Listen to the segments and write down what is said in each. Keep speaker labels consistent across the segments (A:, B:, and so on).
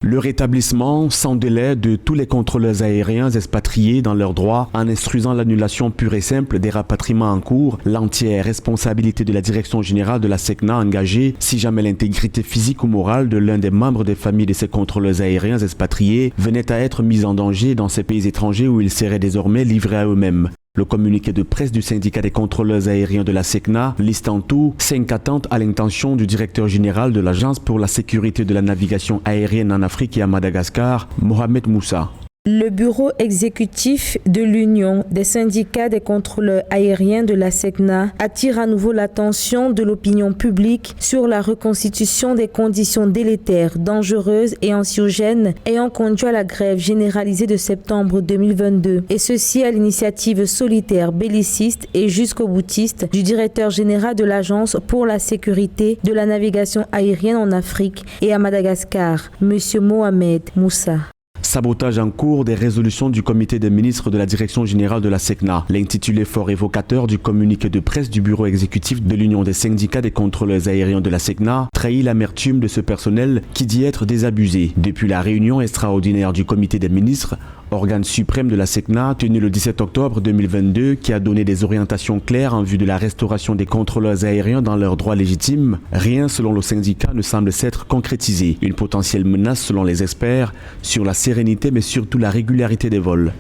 A: Le rétablissement sans délai de tous les contrôleurs aériens expatriés dans leurs droits en instruisant l'annulation pure et simple des rapatriements en cours, l'entière responsabilité de la direction générale de la SECNA engagée si jamais l'intégrité physique ou morale de l'un des membres des familles de ces contrôleurs aériens expatriés venait à être mise en danger dans ces pays étrangers où ils seraient désormais livrés à eux-mêmes. Le communiqué de presse du syndicat des contrôleurs aériens de la SECNA liste en tout 5 attentes à l'intention du directeur général de l'Agence pour la sécurité de la navigation aérienne en Afrique et à Madagascar, Mohamed Moussa.
B: Le bureau exécutif de l'Union des syndicats des contrôleurs aériens de la SECNA attire à nouveau l'attention de l'opinion publique sur la reconstitution des conditions délétères, dangereuses et anxiogènes ayant conduit à la grève généralisée de septembre 2022. Et ceci à l'initiative solitaire, belliciste et jusqu'au boutiste du directeur général de l'Agence pour la sécurité de la navigation aérienne en Afrique et à Madagascar, M. Mohamed Moussa.
A: Sabotage en cours des résolutions du comité des ministres de la direction générale de la SECNA. L'intitulé fort évocateur du communiqué de presse du bureau exécutif de l'Union des syndicats des contrôleurs aériens de la SECNA trahit l'amertume de ce personnel qui dit être désabusé. Depuis la réunion extraordinaire du comité des ministres, organe suprême de la SECNA, tenue le 17 octobre 2022, qui a donné des orientations claires en vue de la restauration des contrôleurs aériens dans leurs droits légitimes, rien selon le syndicat ne semble s'être concrétisé. Une potentielle menace selon les experts sur la sérénité mais surtout la régularité des vols.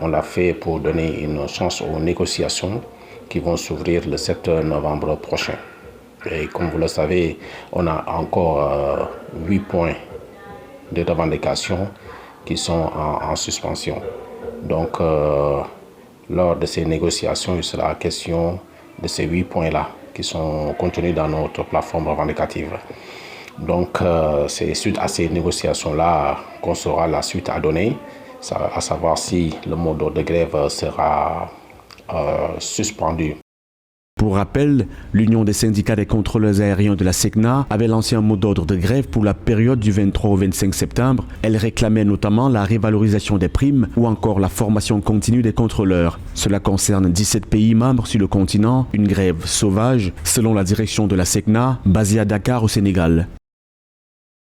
C: On l'a fait pour donner une chance aux négociations qui vont s'ouvrir le 7 novembre prochain. Et comme vous le savez, on a encore 8 points de revendication qui sont en suspension. Donc, lors de ces négociations, il sera question de ces 8 points-là qui sont contenus dans notre plateforme revendicative. Donc, c'est suite à ces négociations-là qu'on saura la suite à donner, à savoir si le mot d'ordre de grève sera suspendu.
A: Pour rappel, l'Union des syndicats des contrôleurs aériens de la SECNA avait lancé un mot d'ordre de grève pour la période du 23 au 25 septembre. Elle réclamait notamment la révalorisation des primes ou encore la formation continue des contrôleurs. Cela concerne 17 pays membres sur le continent, une grève sauvage, selon la direction de la SECNA, basée à Dakar au Sénégal.